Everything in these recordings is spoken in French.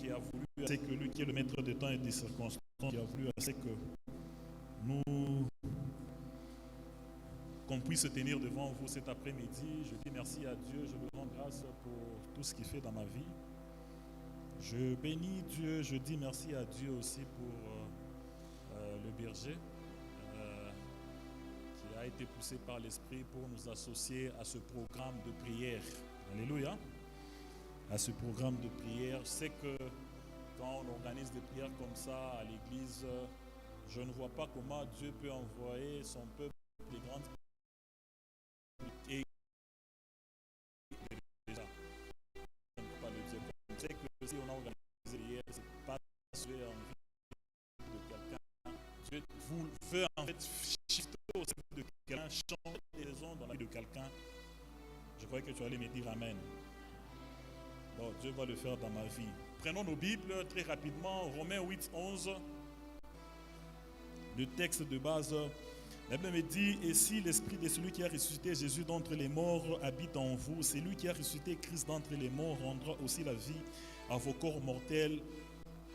qui a voulu, c'est que lui qui est le maître des temps et des circonstances, qui a voulu, c'est que qu'on puisse se tenir devant vous cet après-midi. Je dis merci à Dieu, je lui rends grâce pour tout ce qu'il fait dans ma vie. Je bénis Dieu, je dis merci à Dieu aussi pour le berger qui a été poussé par l'Esprit pour nous associer à ce programme de prière. Alléluia. À ce programme de prière. Je sais que quand on organise des prières comme ça à l'église, je ne vois pas comment Dieu peut envoyer son peuple des grandes et déjà, je ne peux pas le dire. Je sais que si on a organisé hier, c'est pas Dieu a envie de quelqu'un. Dieu vous veut en fait shifter au cerveau de quelqu'un, changer les raisons dans la vie de quelqu'un. Je croyais que tu allais me dire Amen. Bon, Dieu va le faire dans ma vie. Prenons nos Bibles très rapidement. Romains 8, 11. Le texte de base. La Bible me dit, et si l'esprit de celui qui a ressuscité Jésus d'entre les morts habite en vous, c'est lui qui a ressuscité Christ d'entre les morts rendra aussi la vie à vos corps mortels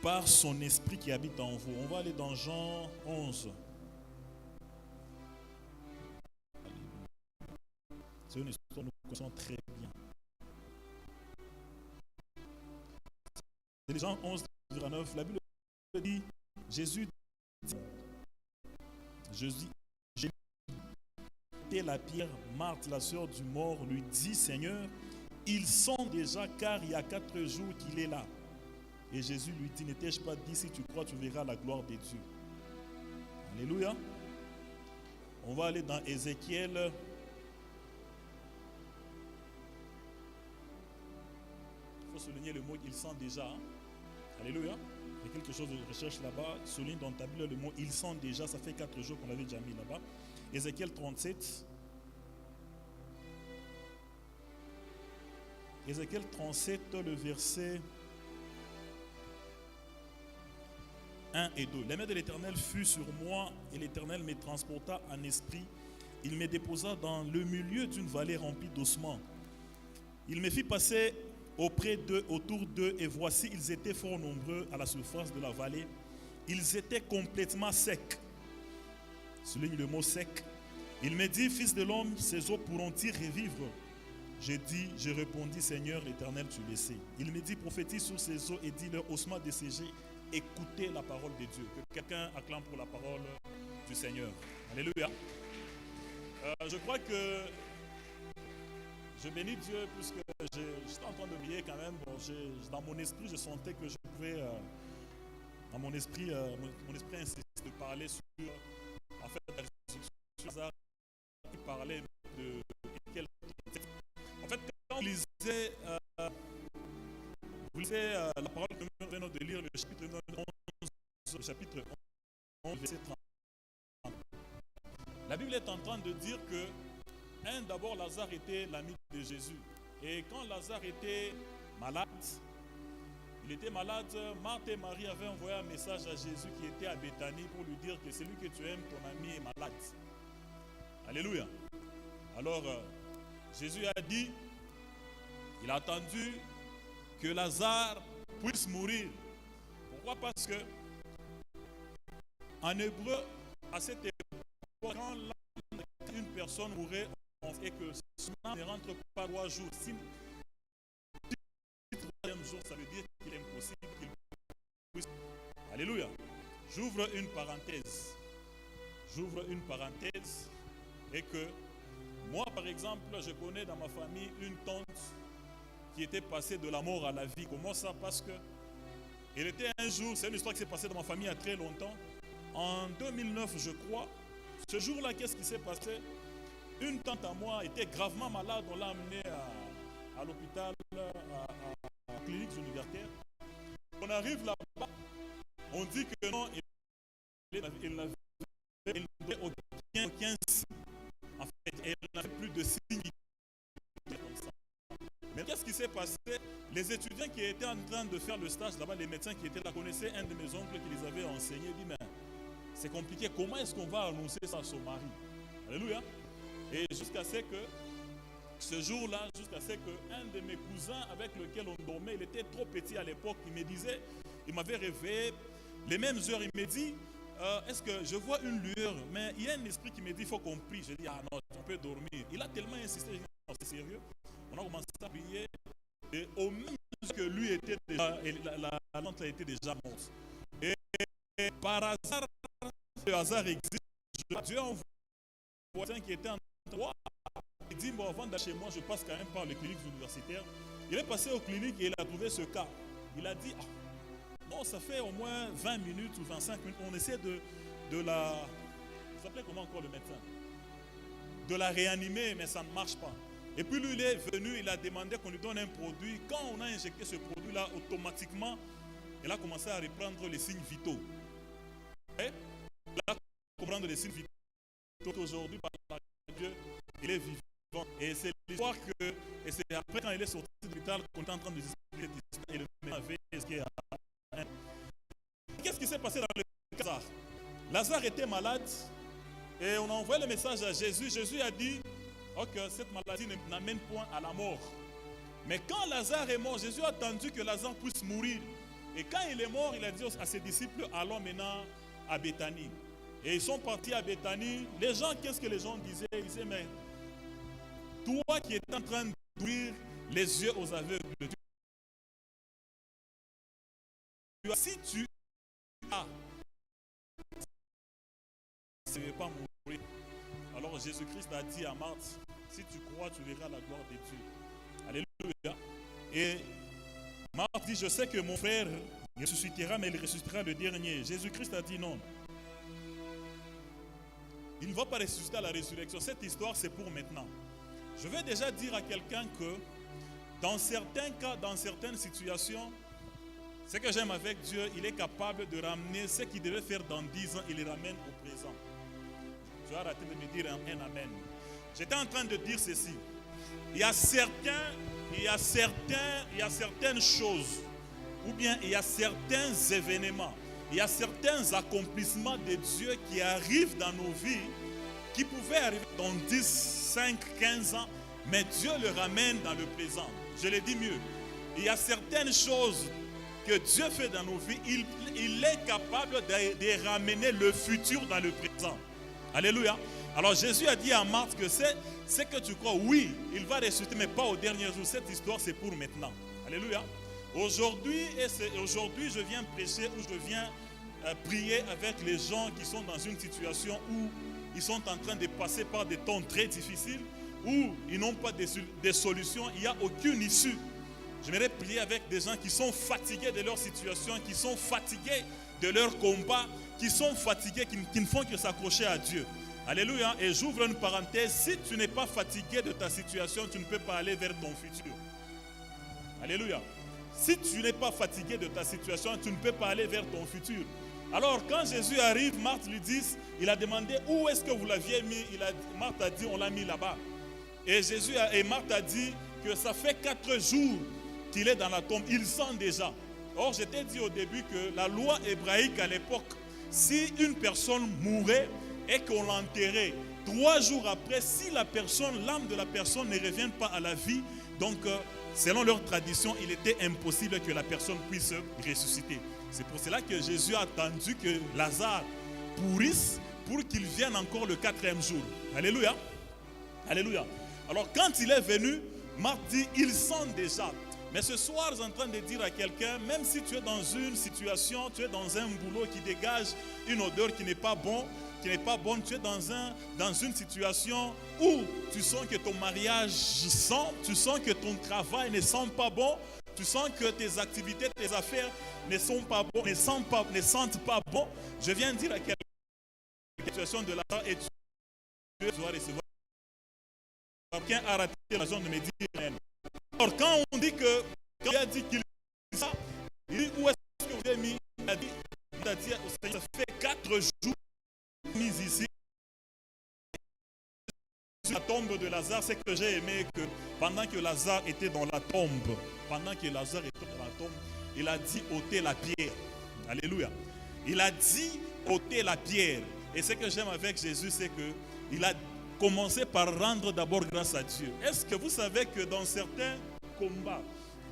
par son esprit qui habite en vous. On va aller dans Jean 11. C'est une histoire que nous connaissons très bien. C'est Jean 11, 9. La Bible dit, Jésus était la pierre. Marthe, la sœur du mort, lui dit, Seigneur, ils sont déjà, car il y a 4 jours qu'il est là. Et Jésus lui dit, ne t'ai-je pas dit, si tu crois, tu verras la gloire de Dieu. Alléluia. On va aller dans Ézéchiel. Il faut souligner le mot, ils sont déjà. Hein? Alléluia. Il y a quelque chose de recherche là-bas. Souligne dans ta Bible le mot ils sont déjà. Ça fait 4 jours qu'on l'avait déjà mis là-bas. Ézéchiel 37. Ézéchiel 37, le verset 1 et 2. La main de l'Éternel fut sur moi et l'Éternel me transporta en esprit. Il me déposa dans le milieu d'une vallée remplie d'ossements. Il me fit passer auprès d'eux, autour d'eux, et voici, ils étaient fort nombreux à la surface de la vallée. Ils étaient complètement secs. Souligne le mot sec. Il me dit, fils de l'homme, ces eaux pourront-ils revivre? Je répondis, Seigneur l'Éternel, tu le sais. Il me dit, prophétise sur ces eaux et dis-leur, ossements desséchés, écoutez la parole de Dieu. Que quelqu'un acclame pour la parole du Seigneur. Alléluia. Je crois que je bénis Dieu puisque j'étais en train de prier quand même. Bon, dans mon esprit, je sentais que je pouvais, dans mon esprit insiste de parler sur, en fait, la résurrection Lazare qui parlait de quel texte. En fait, quand on lisait, vous lisez la parole que nous venons de lire, le chapitre 11, verset 30. La Bible est en train de dire que d'abord, Lazare était l'ami de Jésus. Et quand Lazare était malade, Marthe et Marie avaient envoyé un message à Jésus qui était à Béthanie pour lui dire que celui que tu aimes, ton ami, est malade. Alléluia. Alors, Jésus a dit, il a attendu que Lazare puisse mourir. Pourquoi? Parce que en hébreu, à cette époque, quand une personne mourait, et que son âme ne rentre pas 3 jours. Si le 3e jour, ça veut dire qu'il est impossible qu'il puisse. Alléluia. J'ouvre une parenthèse. Et que moi, par exemple, je connais dans ma famille une tante qui était passée de la mort à la vie. Comment ça? Parce que il était un jour, c'est une histoire qui s'est passée dans ma famille il y a très longtemps. En 2009, je crois. Ce jour-là, qu'est-ce qui s'est passé? Une tante à moi était gravement malade, on l'a amenée à l'hôpital, à cliniques universitaires. On arrive là-bas, on dit que non, il n'avait aucun signe. En fait, elle n'avait plus de signes. Mais qu'est-ce qui s'est passé? Les étudiants qui étaient en train de faire le stage là-bas, les médecins qui étaient là, connaissaient un de mes oncles qui les avait enseignés. Dit, mais c'est compliqué, comment est-ce qu'on va annoncer ça à son mari? Alléluia. Et jusqu'à ce que Ce jour-là, jusqu'à ce qu'un de mes cousins avec lequel on dormait, il était trop petit à l'époque, il m'avait réveillé, les mêmes heures, il me dit, est-ce que je vois une lueur, mais il y a un esprit qui me dit, il faut qu'on prie. Je dis, ah non, on peut dormir. Il a tellement insisté, je dis, non, c'est sérieux. On a commencé à prier, et au même temps que lui était déjà, et la lampe était déjà morte. Et par hasard, le hasard existe. Dieu envoie un voisin qui était en droit. Il dit, bon, avant d'aller chez moi, je passe quand même par les cliniques universitaires. Il est passé aux cliniques et il a trouvé ce cas. Il a dit, bon, ça fait au moins 20 minutes ou 25 minutes. On essaie de la... Vous appelez comment encore le médecin? De la réanimer, mais ça ne marche pas. Et puis lui, il est venu, il a demandé qu'on lui donne un produit. Quand on a injecté ce produit-là, automatiquement, il a commencé à reprendre les signes vitaux. Et il a reprendre les signes vitaux. Aujourd'hui, par la grâce de Dieu, il est vivant. Et c'est l'histoire que, et c'est après quand il est sorti de l'hôpital qu'on est en train de discuter et le médecin avait expliqué à... Qu'est-ce qui s'est passé dans le cas de Lazare? Lazare était malade et on a envoyé le message à Jésus. Jésus a dit, ok, cette maladie n'amène point à la mort. Mais quand Lazare est mort, Jésus a attendu que Lazare puisse mourir. Et quand il est mort, il a dit à ses disciples, allons maintenant à Béthanie. Et ils sont partis à Béthanie. Les gens, qu'est-ce que les gens disaient? Ils disaient, mais toi qui es en train d'ouvrir les yeux aux aveugles, si tu as, tu ne veux pas mourir. Alors Jésus-Christ a dit à Marthe, si tu crois, tu verras la gloire de Dieu. Alléluia. Et Marthe dit, je sais que mon frère ressuscitera, mais il ressuscitera le dernier. Jésus-Christ a dit non. Il ne va pas ressusciter à la résurrection. Cette histoire, c'est pour maintenant. Je vais déjà dire à quelqu'un que dans certains cas, dans certaines situations, ce que j'aime avec Dieu, il est capable de ramener ce qu'il devait faire dans 10 ans, il les ramène au présent. Tu as arrêté de me dire un amen. J'étais en train de dire ceci. Il y a certaines choses, ou bien il y a certains événements, il y a certains accomplissements de Dieu qui arrivent dans nos vies, qui pouvaient arriver dans 10, 5, 15 ans, mais Dieu le ramène dans le présent. Je le dis mieux. Il y a certaines choses que Dieu fait dans nos vies, il est capable de ramener le futur dans le présent. Alléluia. Alors Jésus a dit à Marthe que c'est que tu crois, oui, il va ressusciter, mais pas au dernier jour. Cette histoire, c'est pour maintenant. Alléluia. Aujourd'hui, je viens prêcher ou je viens prier avec les gens qui sont dans une situation où ils sont en train de passer par des temps très difficiles, où ils n'ont pas de solutions, il n'y a aucune issue. J'aimerais prier avec des gens qui sont fatigués de leur situation, qui sont fatigués de leur combat, qui sont fatigués, qui ne font que s'accrocher à Dieu. Alléluia. Et j'ouvre une parenthèse, si tu n'es pas fatigué de ta situation, tu ne peux pas aller vers ton futur. Alléluia. Si tu n'es pas fatigué de ta situation, tu ne peux pas aller vers ton futur. Alors quand Jésus arrive, Marthe lui dit, il a demandé où est-ce que vous l'aviez mis. Marthe a dit, on l'a mis là-bas. Et Marthe a dit que ça fait 4 jours qu'il est dans la tombe. Il sent déjà. Or, je t'ai dit au début que la loi hébraïque à l'époque, si une personne mourait et qu'on l'enterrait, 3 jours après, si l'âme de la personne ne revient pas à la vie, donc selon leur tradition, il était impossible que la personne puisse ressusciter. C'est pour cela que Jésus a attendu que Lazare pourrisse pour qu'il vienne encore le 4e jour. Alléluia. Alléluia. Alors quand il est venu, Marthe dit, il sent déjà. Mais ce soir, je suis en train de dire à quelqu'un, même si tu es dans une situation, tu es dans un boulot qui dégage une odeur qui n'est pas bonne, tu es dans une situation où tu sens que ton mariage sent, tu sens que ton travail ne sent pas bon, tu sens que tes activités, tes affaires ne sont pas bonnes, ne sentent pas bon. Je viens dire à quelqu'un la situation de l'argent et tu dois recevoir. Quelqu'un a raté la raison de me dire Amen. Alors quand on dit que, quand il a dit qu'il ça, il dit où est-ce que vous avez mis? Il a dit ça fait 4 jours mis ici. La tombe de Lazare, c'est que j'ai aimé que pendant que Lazare était dans la tombe, il a dit ôtez la pierre. Alléluia. Il a dit ôtez la pierre. Et ce que j'aime avec Jésus, c'est que commencer par rendre d'abord grâce à Dieu. Est-ce que vous savez que dans certains combats,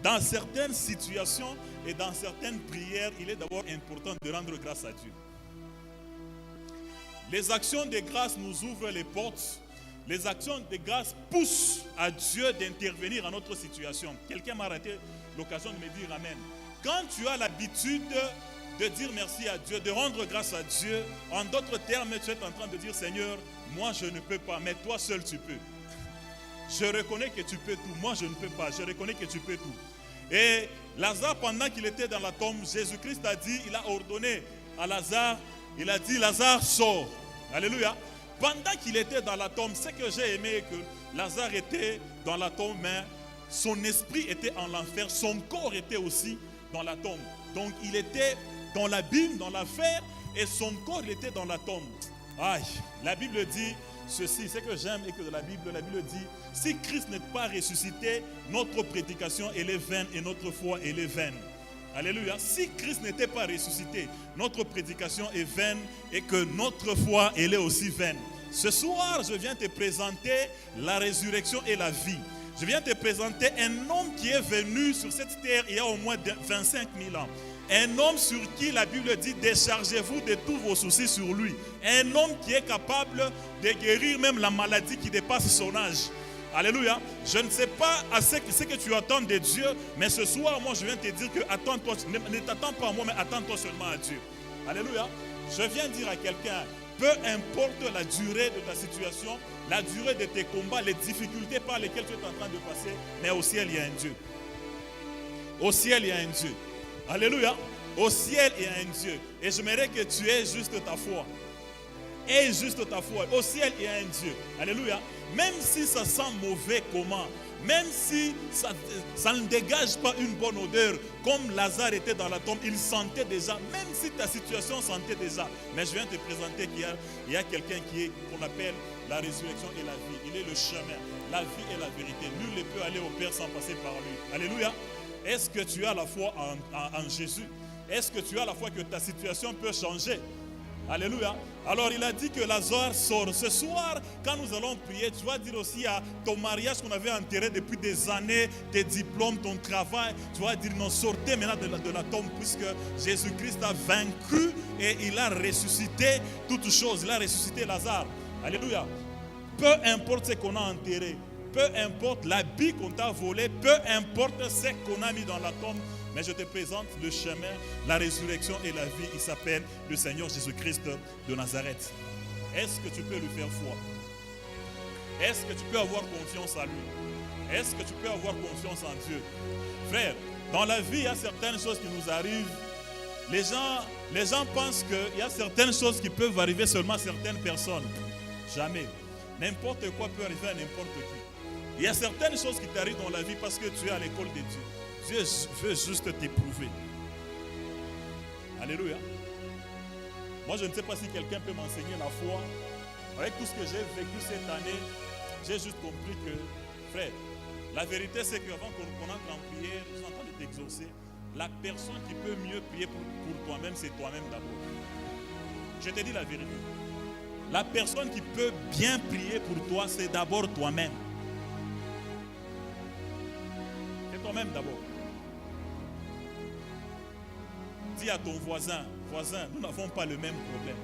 dans certaines situations et dans certaines prières, il est d'abord important de rendre grâce à Dieu. Les actions de grâce nous ouvrent les portes. Les actions de grâce poussent à Dieu d'intervenir dans notre situation. Quelqu'un m'a arrêté l'occasion de me dire Amen. Quand tu as l'habitude de dire merci à Dieu, de rendre grâce à Dieu, en d'autres termes, tu es en train de dire Seigneur, moi je ne peux pas, mais toi seul tu peux. Je reconnais que tu peux tout, moi je ne peux pas, je reconnais que tu peux tout. Et Lazare, pendant qu'il était dans la tombe, Jésus-Christ a dit, il a ordonné à Lazare, il a dit Lazare sort. Alléluia. Pendant qu'il était dans la tombe, ce que j'ai aimé, que Lazare était dans la tombe, mais son esprit était en l'enfer, son corps était aussi dans la tombe. Donc il était dans l'abîme, dans l'enfer, et son corps il était dans la tombe. Aïe, la Bible dit ceci, c'est que j'aime et que la Bible dit, si Christ n'est pas ressuscité, notre prédication elle est vaine et notre foi elle est vaine. Alléluia. Si Christ n'était pas ressuscité, notre prédication est vaine et que notre foi elle est aussi vaine. Ce soir, je viens te présenter la résurrection et la vie. Je viens te présenter un homme qui est venu sur cette terre il y a au moins 25 000 ans. Un homme sur qui la Bible dit déchargez-vous de tous vos soucis sur lui. Un homme qui est capable de guérir même la maladie qui dépasse son âge. Alléluia. Je ne sais pas ce que tu attends de Dieu, mais ce soir, moi, je viens te dire que attends-toi, ne t'attends pas à moi, mais attends-toi seulement à Dieu. Alléluia. Je viens dire à quelqu'un, peu importe la durée de ta situation, la durée de tes combats, les difficultés par lesquelles tu es en train de passer, mais au ciel, il y a un Dieu. Au ciel, il y a un Dieu. Alléluia. Au ciel, il y a un Dieu. Et j'aimerais que tu aies juste ta foi. Aie juste ta foi. Au ciel, il y a un Dieu. Alléluia. Même si ça sent mauvais comment, même si ça ne dégage pas une bonne odeur, comme Lazare était dans la tombe, il sentait déjà, même si ta situation sentait déjà. Mais je viens te présenter qu'il y a quelqu'un qu'on appelle la résurrection et la vie. Il est le chemin, la vie et la vérité. Nul ne peut aller au Père sans passer par lui. Alléluia. Est-ce que tu as la foi en Jésus? Est-ce que tu as la foi que ta situation peut changer? Alléluia. Alors il a dit que Lazare sort. Ce soir, quand nous allons prier, tu vas dire aussi à ton mariage qu'on avait enterré depuis des années, tes diplômes, ton travail, tu vas dire non, sortez maintenant de la tombe puisque Jésus-Christ a vaincu et il a ressuscité toutes choses. Il a ressuscité Lazare. Alléluia. Peu importe ce qu'on a enterré, peu importe l'habit qu'on t'a volé, peu importe ce qu'on a mis dans la tombe, mais je te présente le chemin, la résurrection et la vie. Il s'appelle le Seigneur Jésus-Christ de Nazareth. Est-ce que tu peux lui faire foi? Est-ce que tu peux avoir confiance en lui? Est-ce que tu peux avoir confiance en Dieu? Frère, dans la vie, il y a certaines choses qui nous arrivent. Les gens pensent qu'il y a certaines choses qui peuvent arriver seulement à certaines personnes. Jamais. N'importe quoi peut arriver à n'importe qui. Il y a certaines choses qui t'arrivent dans la vie parce que tu es à l'école de Dieu. Dieu veut juste t'éprouver. Alléluia. Moi, je ne sais pas si quelqu'un peut m'enseigner la foi. Avec tout ce que j'ai vécu cette année, j'ai juste compris que, frère, la vérité c'est qu'avant qu'on entre en prière, je suis en train de t'exaucer. La personne qui peut mieux prier pour toi-même, c'est toi-même d'abord. Je te dis la vérité. La personne qui peut bien prier pour toi, c'est d'abord toi-même. C'est toi-même d'abord. Dis à ton voisin, nous n'avons pas le même problème.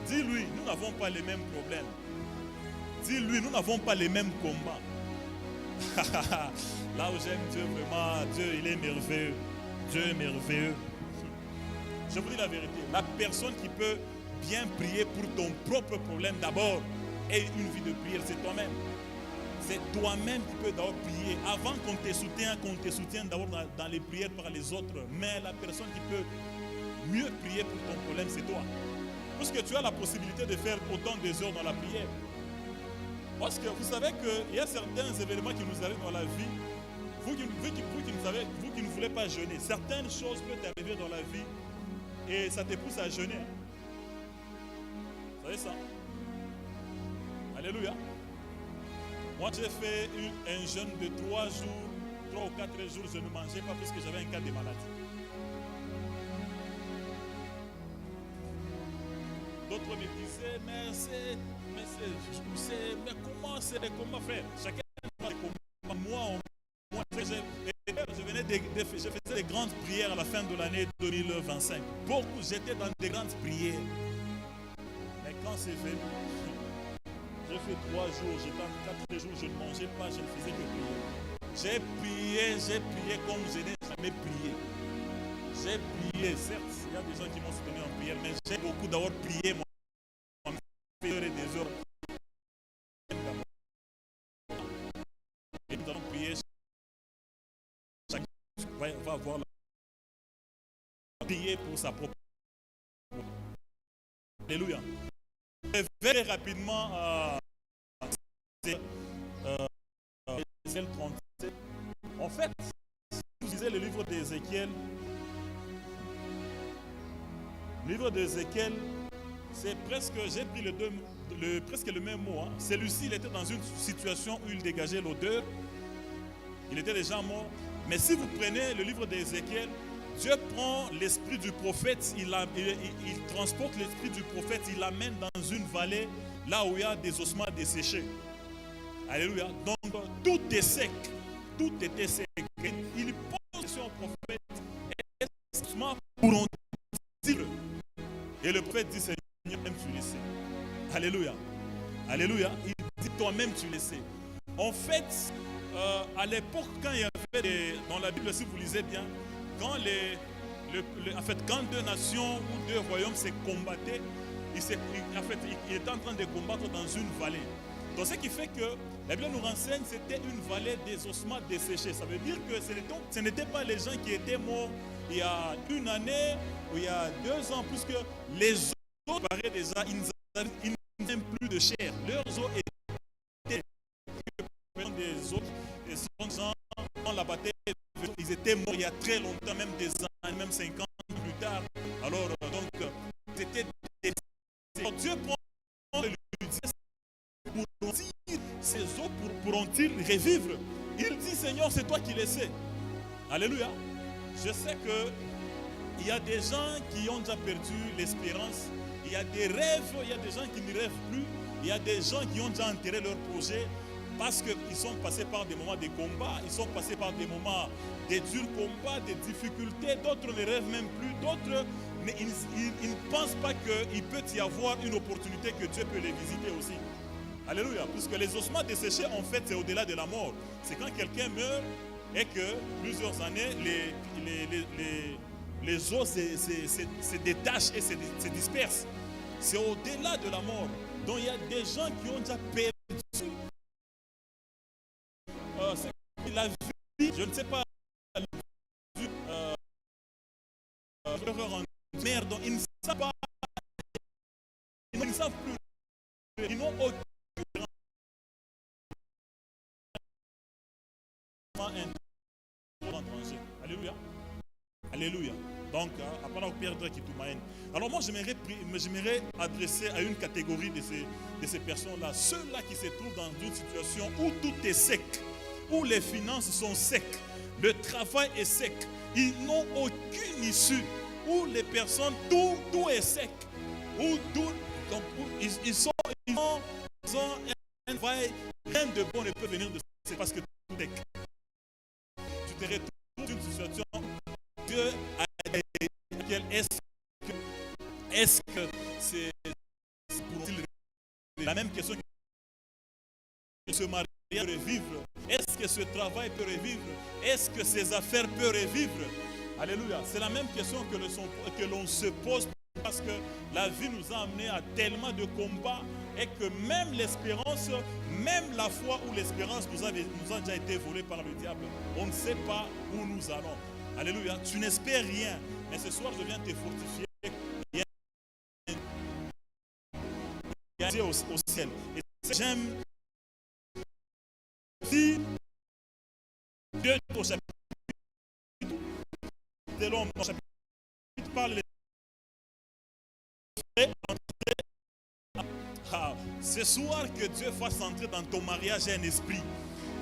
Dis-lui, nous n'avons pas les mêmes problèmes. Dis-lui, nous n'avons pas les mêmes combats. Là où j'aime Dieu vraiment, Dieu il est merveilleux. Dieu est merveilleux. Je vous dis la vérité, la personne qui peut bien prier pour ton propre problème d'abord et une vie de prière, c'est toi-même. C'est toi-même qui peux d'abord prier avant qu'on te soutienne d'abord dans les prières par les autres. Mais la personne qui peut mieux prier pour ton problème, c'est toi. Parce que tu as la possibilité de faire autant de heures dans la prière. Parce que vous savez qu'il y a certains événements qui nous arrivent dans la vie. Vous qui ne voulez pas jeûner, certaines choses peuvent t'arriver dans la vie et ça te pousse à jeûner. Vous savez ça? Alléluia. Moi, j'ai fait un jeûne de 3 ou 4 jours, je ne mangeais pas parce que j'avais un cas de maladie. D'autres me disaient, mais comment c'est des combats, frère? Chacun a des combats. Moi, je faisais des grandes prières à la fin de l'année 2025. J'étais dans des grandes prières. Mais quand c'est venu, j'ai fait 3 jours, j'étais en 4 jours, je ne mangeais pas, je ne faisais que prier. J'ai prié comme je n'ai jamais prié. J'ai prié, certes, il y a des gens qui m'ont soutenu en prière, mais j'ai beaucoup d'avoir prié, moi, des heures et des heures. Et nous allons prier. Chacun va avoir la prier pour sa propre. Alléluia. Je vais rapidement Ézéchiel 37. En fait, si vous lisez le livre d'Ézéchiel, c'est presque, j'ai pris presque le même mot. Hein. Celui-ci, il était dans une situation où il dégageait l'odeur. Il était déjà mort. Mais si vous prenez le livre d'Ézéchiel, Dieu prend l'esprit du prophète, il transporte l'esprit du prophète, il l'amène dans une vallée, là où il y a des ossements desséchés. Alléluia. Donc, tout est sec. Tout était sec. Il pose la question au prophète, est-ce que pourront-ils? Et le prophète dit, Seigneur, même tu le sais. Alléluia. Alléluia. Il dit, toi-même tu le sais. En fait, à l'époque, quand il y avait dans la Bible, si vous lisez bien, quand quand 2 nations ou 2 royaumes se combattaient, il était en train de combattre dans une vallée. Donc ce qui fait que la Bible nous renseigne, c'était une vallée des ossements desséchés. Ça veut dire que ce n'étaient pas les gens qui étaient morts il y a 1 année ou il y a 2 ans, puisque les os paraît déjà, ils n'avaient plus de chair. Leurs os étaient des autres, et ces gens, dans la bataille, ils étaient morts il y a très longtemps, même des années, même 50 ans plus tard. Alors, donc, c'était des... Dieu prend le pourront-ils, ces eaux pourront-ils revivre? Il dit, Seigneur, c'est toi qui le sais. Alléluia. Je sais qu'il y a des gens qui ont déjà perdu l'espérance. Il y a des rêves, il y a des gens qui ne rêvent plus. Il y a des gens qui ont déjà enterré leur projet parce qu'ils sont passés par des moments de combat. Ils sont passés par des moments de durs combats, de difficultés. D'autres ne rêvent même plus. D'autres, ils ne pensent pas qu'il peut y avoir une opportunité que Dieu peut les visiter aussi. Alléluia. Puisque les ossements desséchés, en fait, c'est au-delà de la mort. C'est quand quelqu'un meurt et que plusieurs années, les os se détachent et se dispersent. C'est au-delà de la mort. Donc il y a des gens qui ont déjà perdu la vie, je ne sais pas, leur en mer, donc ils ne savent pas, ils ne savent plus, ils n'ont aucun étranger. Alléluia. Alléluia. Donc, à part perdre qui t'oumaine. Alors moi, j'aimerais adresser à une catégorie de ces personnes-là, ceux-là qui se trouvent dans une situation où tout est sec, où les finances sont secs, le travail est sec, ils n'ont aucune issue, où les personnes, tout est sec, où ils ont un travail, rien de bon ne peut venir de ça, c'est parce que tout est sec. Tu te retrouves dans une situation, Dieu a dit, est-ce que c'est pour la même question que ce mariage peut revivre? Est-ce que ce travail peut revivre? Est-ce que ces affaires peuvent revivre? Alléluia. C'est la même question que l'on se pose parce que la vie nous a amenés à tellement de combats et que même l'espérance, même la foi ou l'espérance nous a déjà été volée par le diable. On ne sait pas où nous allons. Alléluia. Tu n'espères rien. Mais ce soir, je viens te fortifier. Il y a Dieu au ciel. Et j'aime dire Dieu au chapitre de l'homme. Au chapitre parle ce soir que Dieu fasse entrer dans ton mariage un esprit.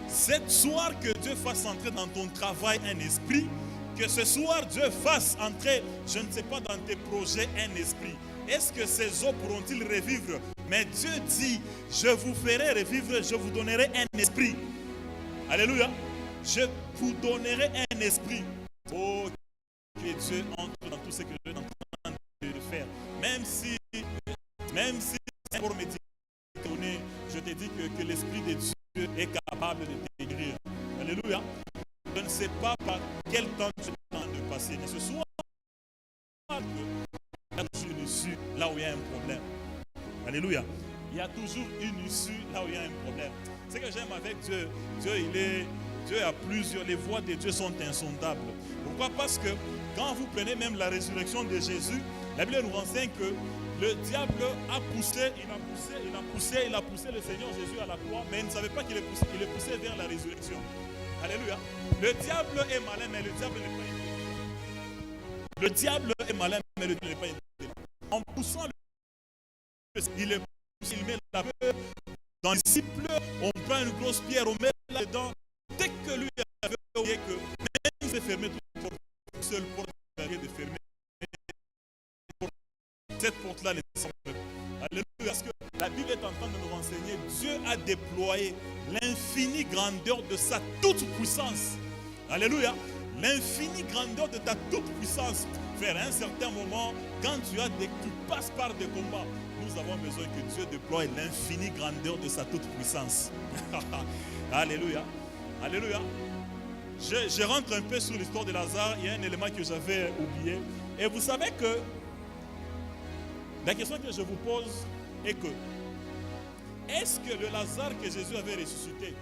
Ce soir que Dieu fasse entrer dans ton travail un esprit. Que ce soir, Dieu fasse entrer, je ne sais pas, dans tes projets, un esprit. Est-ce que ces eaux pourront-ils revivre? Mais Dieu dit, je vous ferai revivre, je vous donnerai un esprit. Alléluia. Je vous donnerai un esprit. Oh, que Dieu entre dans tout ce que Dieu est en train de faire. Même si c'est pour me donner, je te dis que l'esprit de Dieu est capable de te guérir. Alléluia. Je ne sais pas par quel temps tu es en train de passer, mais ce soir, il y a toujours une issue là où il y a un problème. Alléluia. Il y a toujours une issue là où il y a un problème. Ce que j'aime avec Dieu, Dieu a plusieurs, les voies de Dieu sont insondables. Pourquoi? Parce que quand vous prenez même la résurrection de Jésus, la Bible nous renseigne que le diable a poussé le Seigneur Jésus à la croix, mais il ne savait pas qu'il est poussé vers la résurrection. Alléluia. Le diable est malin, mais le diable n'est pas intelligent. Le diable est malin, mais le diable n'est pas intelligent. En poussant il met la peur dans les disciples, on prend une grosse pierre, on met là-dedans. Dès que lui avait oublié que même il s'est fermé toute porte, seule porte de fermer. Cette porte-là n'est pas fermée. Alléluia. Parce que la Bible est en train de nous renseigner. Dieu a déployé l'infinie grandeur de sa toute puissance. Alléluia. L'infinie grandeur de ta toute puissance. Frère, à un certain moment, quand tu passes par des combats, nous avons besoin que Dieu déploie l'infinie grandeur de sa toute puissance. Alléluia. Alléluia. Je rentre un peu sur l'histoire de Lazare. Il y a un élément que j'avais oublié. Et vous savez que la question que je vous pose est que est-ce que le Lazare que Jésus avait ressuscité,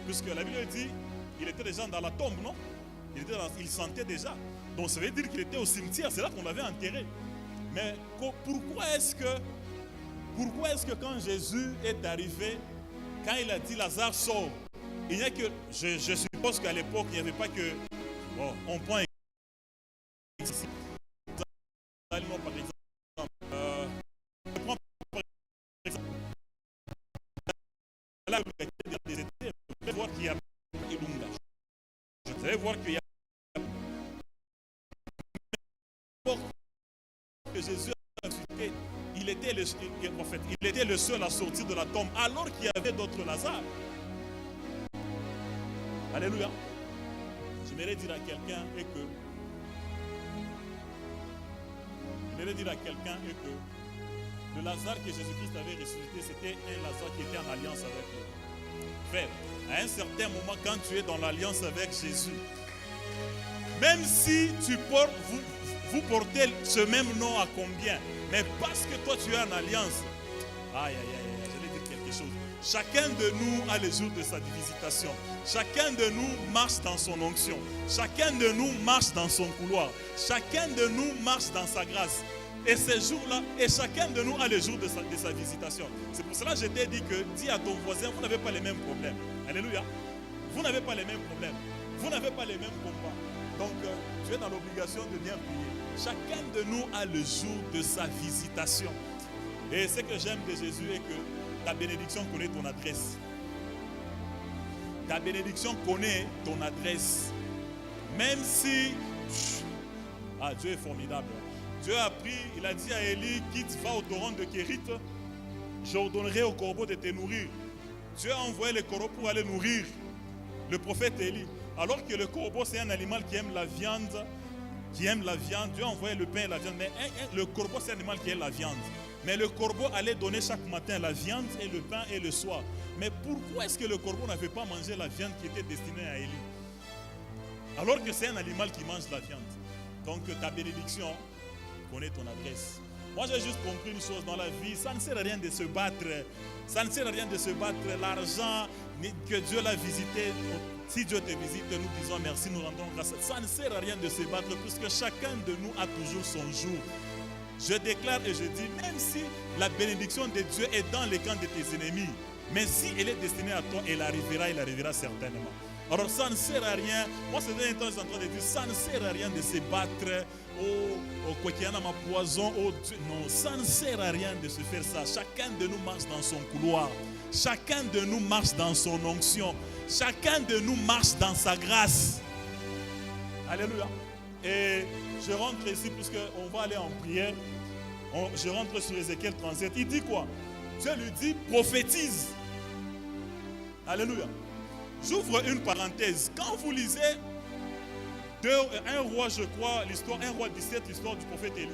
puisque la Bible dit il était déjà dans la tombe, non? Il sentait déjà. Donc ça veut dire qu'il était au cimetière, c'est là qu'on l'avait enterré. Mais pourquoi est-ce que quand Jésus est arrivé, quand il a dit Lazare sort, il n'y a que, je suppose qu'à l'époque, il n'y avait pas que, bon, on prend ici, par exemple, je prends par exemple, là, je vais voir qu'il y a Ilunga. Je vais voir qu'il y a que Jésus a ressuscité, il était le seul à sortir de la tombe, alors qu'il y avait d'autres Lazare. Alléluia. J'aimerais dire à quelqu'un que le Lazare que Jésus-Christ avait ressuscité, c'était un Lazare qui était en alliance avec lui. Frère, à un certain moment, quand tu es dans l'alliance avec Jésus, même si vous portez ce même nom à combien, mais parce que toi tu es en alliance, aïe, j'allais dire quelque chose. Chacun de nous a les jours de sa visitation. Chacun de nous marche dans son onction. Chacun de nous marche dans son couloir. Chacun de nous marche dans sa grâce. Et ces jours-là, et chacun de nous a les jours de sa visitation. C'est pour cela que je t'ai dit que, dis à ton voisin, vous n'avez pas les mêmes problèmes. Alléluia. Vous n'avez pas les mêmes problèmes. Vous n'avez pas les mêmes combats. Donc, tu es dans l'obligation de bien prier. Chacun de nous a le jour de sa visitation. Et ce que j'aime de Jésus est que ta bénédiction connaît ton adresse. Ta bénédiction connaît ton adresse. Même si... Dieu est formidable. Dieu a pris, il a dit à Élie, quitte, va au torrent de Kérit, j'ordonnerai au corbeau de te nourrir. Dieu a envoyé le corbeau pour aller nourrir le prophète Élie. Alors que le corbeau, c'est un animal qui aime la viande, Dieu a envoyé le pain et la viande. Mais le corbeau, c'est un animal qui aime la viande. Mais le corbeau allait donner chaque matin la viande et le pain et le soir. Mais pourquoi est-ce que le corbeau n'avait pas mangé la viande qui était destinée à Élie? Alors que c'est un animal qui mange la viande. Donc ta bénédiction connaît ton adresse. Moi j'ai juste compris une chose dans la vie, ça ne sert à rien de se battre. Ça ne sert à rien de se battre. L'argent que Dieu l'a visité, si Dieu te visite, nous disons merci, nous rendons grâce. Ça ne sert à rien de se battre puisque chacun de nous a toujours son jour. Je déclare et je dis, même si la bénédiction de Dieu est dans les camps de tes ennemis, mais si elle est destinée à toi, elle arrivera certainement. Alors ça ne sert à rien, moi c'est un temps je suis en train de dire, ça ne sert à rien de se battre, quoi qu'il y en a ma poison, Dieu. Non, ça ne sert à rien de se faire ça. Chacun de nous marche dans son couloir, chacun de nous marche dans son onction, chacun de nous marche dans sa grâce. Alléluia. Et je rentre ici, puisqu'on va aller en prière. Je rentre sur Ézéchiel 37. Il dit quoi? Dieu lui dit, prophétise. Alléluia. J'ouvre une parenthèse. Quand vous lisez un roi, je crois, l'histoire, un roi 17, l'histoire du prophète Élie.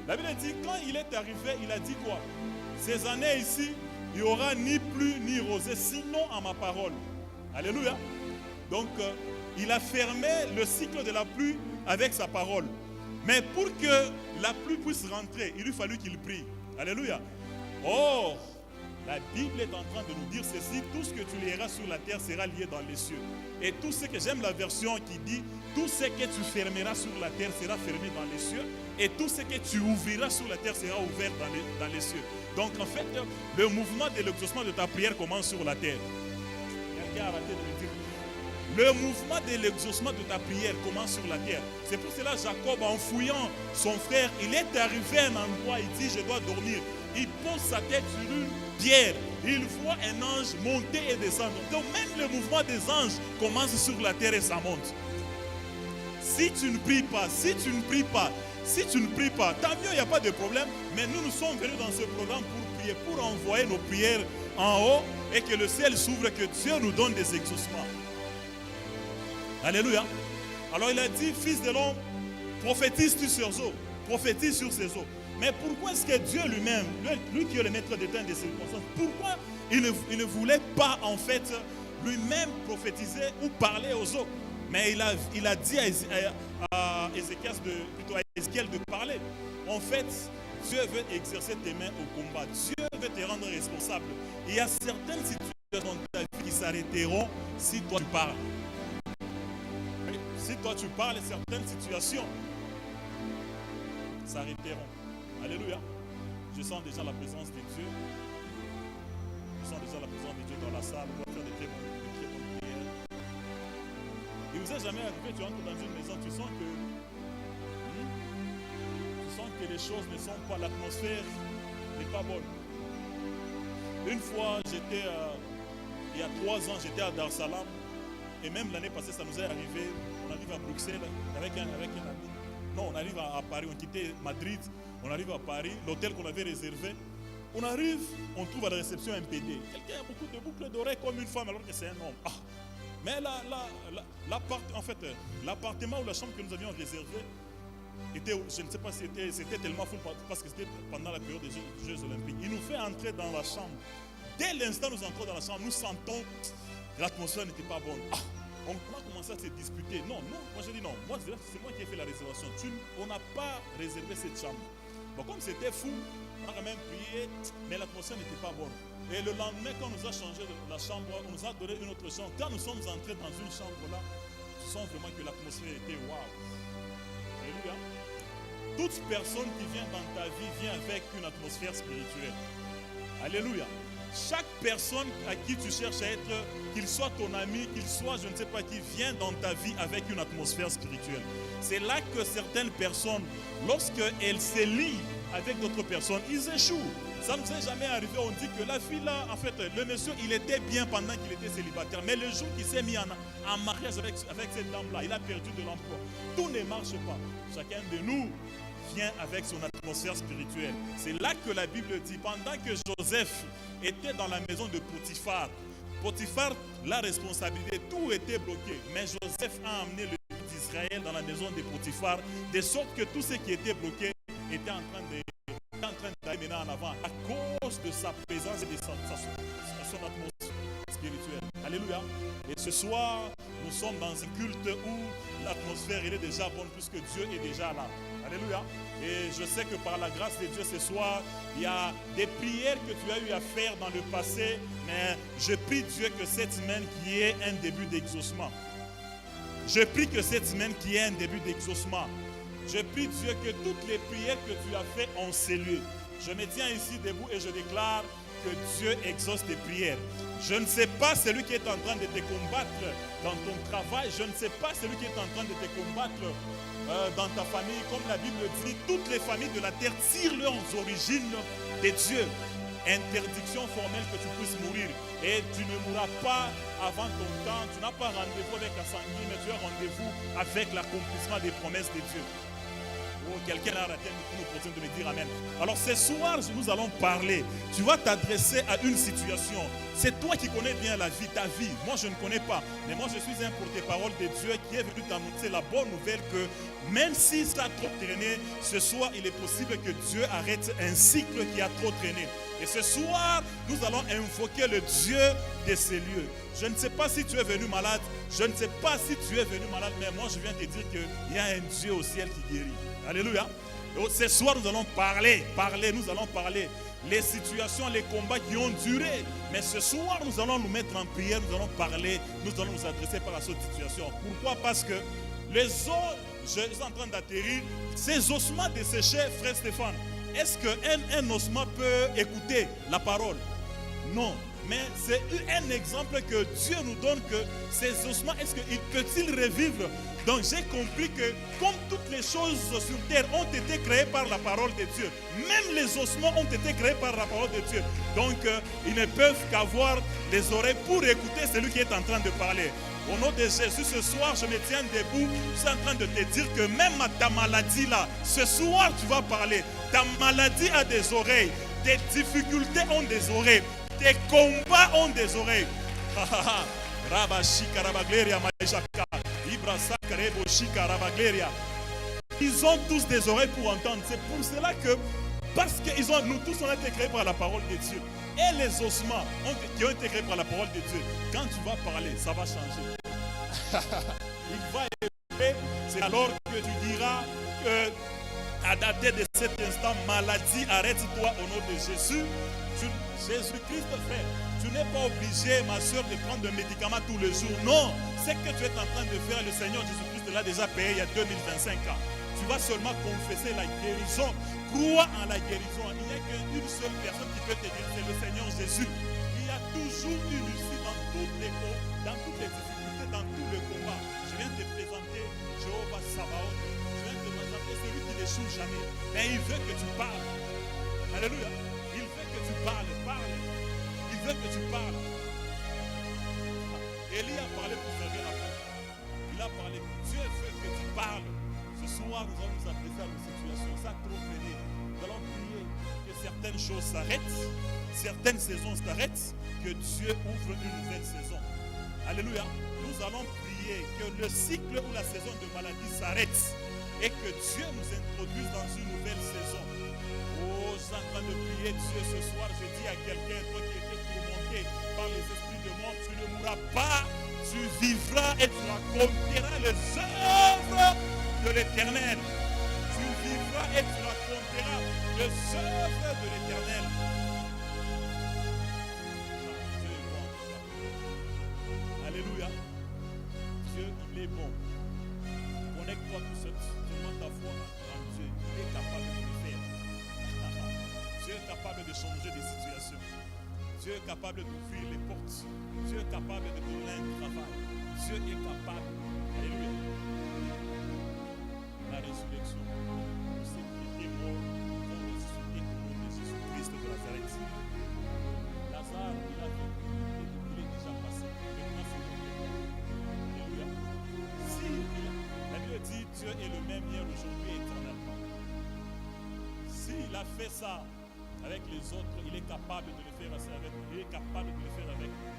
La Bible dit, quand il est arrivé, il a dit quoi? Ces années ici, il n'y aura ni pluie ni rosée, sinon à ma parole. Alléluia. Donc, il a fermé le cycle de la pluie avec sa parole. Mais pour que la pluie puisse rentrer, il lui fallut qu'il prie. Alléluia. Or, la Bible est en train de nous dire ceci: tout ce que tu lieras sur la terre sera lié dans les cieux. Et tout ce que, j'aime la version qui dit, tout ce que tu fermeras sur la terre sera fermé dans les cieux. Et tout ce que tu ouvriras sur la terre sera ouvert dans les cieux. Donc en fait, le mouvement de l'exaucement de ta prière commence sur la terre. Quelqu'un a arrêté de me dire. Le mouvement de l'exaucement de ta prière commence sur la terre. C'est pour cela Jacob, en fouillant son frère, il est arrivé à un endroit, il dit, je dois dormir. Il pose sa tête sur une pierre. Il voit un ange monter et descendre. Donc même le mouvement des anges commence sur la terre et ça monte. Si tu ne pries pas, si tu ne pries pas, tant mieux, il n'y a pas de problème. Mais nous sommes venus dans ce programme pour prier, pour envoyer nos prières en haut et que le ciel s'ouvre, que Dieu nous donne des exaucements. Alléluia. Alors il a dit, fils de l'homme, prophétise-tu sur ces eaux, prophétise sur ces eaux. Mais pourquoi est-ce que Dieu lui-même, lui qui est le maître des temps et des circonstances, pourquoi il ne voulait pas en fait lui-même prophétiser ou parler aux eaux? Mais il a dit à Ézéchiel de parler. En fait, Dieu veut exercer tes mains au combat. Dieu veut te rendre responsable. Il y a certaines situations de ta vie qui s'arrêteront si toi tu parles. Si toi tu parles, certaines situations s'arrêteront. Alléluia. Je sens déjà la présence de Dieu. Je sens déjà la présence de Dieu dans la salle. On va faire de très bonnes prières. Il vous est jamais arrivé, tu entres dans une maison, tu sens que les choses ne sont pas, l'atmosphère n'est pas bonne. Une fois, il y a 3 ans, j'étais à Dar es Salaam. Et même l'année passée, ça nous est arrivé. On arrive à Bruxelles avec un ami. Non, on arrive à Paris, on quittait Madrid. On arrive à Paris, l'hôtel qu'on avait réservé. On arrive, on trouve à la réception un PD. Quelqu'un a beaucoup de boucles d'oreilles comme une femme alors que c'est un homme. Ah. Mais l'appartement ou la chambre que nous avions réservée était, je ne sais pas si c'était tellement full parce que c'était pendant la période des Jeux Olympiques. Il nous fait entrer dans la chambre. Dès l'instant où nous entrons dans la chambre, nous sentons que l'atmosphère n'était pas bonne. Ah. On a commencé à se disputer. Non, moi j'ai dit non. Moi, c'est moi qui ai fait la réservation. On n'a pas réservé cette chambre. Bon, comme c'était fou, on a quand même prié, mais l'atmosphère n'était pas bonne. Et le lendemain, quand on nous a changé la chambre, on nous a donné une autre chambre. Quand nous sommes entrés dans une chambre là, tu sens vraiment que l'atmosphère était waouh. Alléluia. Toute personne qui vient dans ta vie vient avec une atmosphère spirituelle. Alléluia. Chaque personne à qui tu cherches à être, qu'il soit ton ami, qu'il soit je ne sais pas qui, vient dans ta vie avec une atmosphère spirituelle. C'est là que certaines personnes, lorsqu'elles se lient avec d'autres personnes, ils échouent. Ça ne nous est jamais arrivé. On dit que la fille là, en fait, le monsieur, il était bien pendant qu'il était célibataire. Mais le jour qu'il s'est mis en mariage avec cette dame-là, il a perdu de l'emploi. Tout ne marche pas. Chacun de nous vient avec son atmosphère spirituelle. C'est là que la Bible dit, pendant que Joseph était dans la maison de Potiphar, la responsabilité, tout était bloqué. Mais Joseph a amené le peuple d'Israël dans la maison de Potiphar, de sorte que tout ce qui était bloqué était en train d'aller maintenant en avant à cause de sa présence et de son atmosphère spirituelle. Alléluia. Et ce soir, nous sommes dans un culte où l'atmosphère est déjà bonne puisque Dieu est déjà là. Alléluia. Et je sais que par la grâce de Dieu ce soir, il y a des prières que tu as eu à faire dans le passé, mais je prie Dieu que cette semaine qui est un début d'exaucement. Je prie que cette semaine qui est un début d'exaucement. Je prie Dieu que toutes les prières que tu as faites en cellule. Je me tiens ici debout et je déclare que Dieu exauce tes prières. Je ne sais pas celui qui est en train de te combattre dans ton travail. Je ne sais pas celui qui est en train de te combattre dans ta famille. Comme la Bible dit, toutes les familles de la terre tirent leurs origines de Dieu. interdiction formelle que tu puisses mourir. Et tu ne mourras pas avant ton temps. Tu n'as pas rendez-vous avec la sanguine, mais tu as rendez-vous avec l'accomplissement des promesses de Dieu. Oh, quelqu'un a raté une opportunité de me dire amen. Alors ce soir, nous allons parler. Tu vas t'adresser à une situation. C'est toi qui connais bien la vie, ta vie. Moi, je ne connais pas. Mais moi, je suis un porte-parole de Dieu qui est venu t'annoncer la bonne nouvelle que même si ça a trop traîné, ce soir, il est possible que Dieu arrête un cycle qui a trop traîné. Et ce soir, nous allons invoquer le Dieu de ces lieux. Je ne sais pas si tu es venu malade. Je ne sais pas si tu es venu malade. Mais moi, je viens te dire qu'il y a un Dieu au ciel qui guérit. Alléluia. Donc, ce soir, nous allons parler, nous allons parler les situations, les combats qui ont duré. Mais ce soir, nous allons nous mettre en prière, nous allons parler, nous allons nous adresser par la situation. Pourquoi? Parce que les os, je suis en train d'atterrir, ces ossements desséchés, frère Stéphane, est-ce qu'un ossement peut écouter la parole? Non. Mais c'est un exemple que Dieu nous donne que ces ossements, est-ce qu'il peut-il revivre? Donc j'ai compris que comme toutes les choses sur terre ont été créées par la parole de Dieu, même les ossements ont été créés par la parole de Dieu. Donc ils ne peuvent qu'avoir des oreilles pour écouter celui qui est en train de parler. Au nom de Jésus, ce soir, je me tiens debout. Je suis en train de te dire que même à ta maladie là, ce soir tu vas parler. Ta maladie a des oreilles, tes difficultés ont des oreilles. Tes combats ont des oreilles. Ils ont tous des oreilles pour entendre. C'est pour cela que, parce que nous tous on a été créés par la parole de Dieu. Et les ossements qui ont été créés par la parole de Dieu, quand tu vas parler, ça va changer. Il va élever. C'est alors que tu diras que à dater de cet instant, maladie, arrête-toi au nom de Jésus. Jésus-Christ, frère, tu n'es pas obligé, ma soeur, de prendre des médicaments tous les jours. Non, c'est que tu es en train de faire, le Seigneur Jésus-Christ l'a déjà payé il y a 2025 ans. Tu vas seulement confesser la guérison. Crois en la guérison. Il n'y a qu'une seule personne qui peut te dire, c'est le Seigneur Jésus. Il y a toujours une issue dans toutes les difficultés, dans tous les combats. Je viens te présenter Jéhovah Sabaoth. Je viens te présenter celui qui n'échoue jamais. Mais il veut que tu parles. Alléluia. Il veut que tu parles. Il veut que tu parles. Élie a parlé pour servir la porte. Il a parlé. Dieu veut que tu parles. Ce soir, nous allons nous adresser à une situation. Ça a trop traîné. Nous allons prier que certaines choses s'arrêtent. Certaines saisons s'arrêtent. Que Dieu ouvre une nouvelle saison. Alléluia. Nous allons prier que le cycle ou la saison de maladie s'arrête. Et que Dieu nous introduise dans une nouvelle saison. Oh, je suis en train de prier Dieu ce soir. Je dis à quelqu'un, toi qui étais tourmenté par les esprits de mort, tu ne mourras pas, tu vivras et tu raconteras les œuvres de l'Éternel. Tu vivras et tu raconteras les œuvres de l'Éternel. Dieu est bon. Alléluia. Dieu, il est bon. Connecte-toi tout seul. Seulement ta foi en Dieu. Il est capable de le faire. Dieu est capable de changer des situations. Dieu est capable d'ouvrir les portes. Dieu est capable de donner un travail. Dieu est capable. Alléluia. La résurrection. Tous ceux qui étaient morts vont ressusciter au nom de Jésus-Christ de Nazareth. Lazare, il a vécu. Il est déjà passé. Maintenant, c'est notre temps. Alléluia. Si la Bible dit Dieu est le même hier, aujourd'hui et éternellement. S'il a fait ça avec les autres, il est capable de le faire avec nous. Il est capable de le faire avec nous.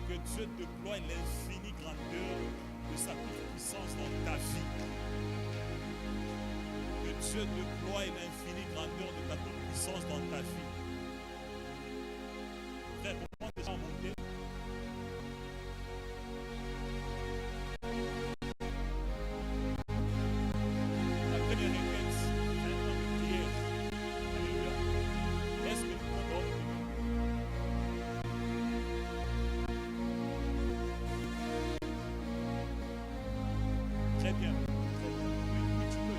Que Dieu déploie l'infinie grandeur de sa puissance dans ta vie. Que Dieu déploie l'infinie grandeur de ta puissance dans ta vie. Frère, comment déjà monter? La première requête, c'est un temps de prière. Alléluia. Est-ce que nous pouvons très bien. Oui, tu peux.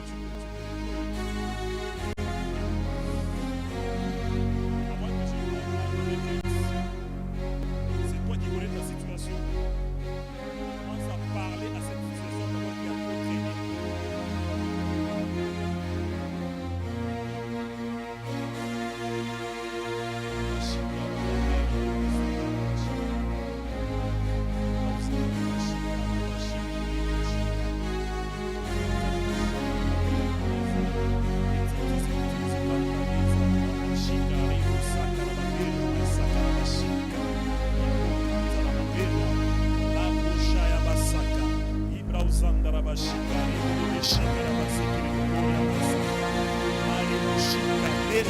Si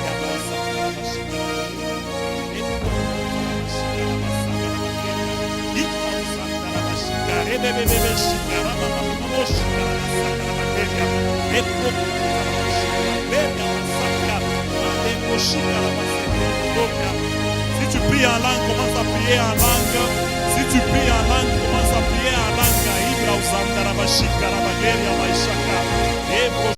tu pries en langue, commence à prier en langue. Si tu pries en langue, commence à prier en langue.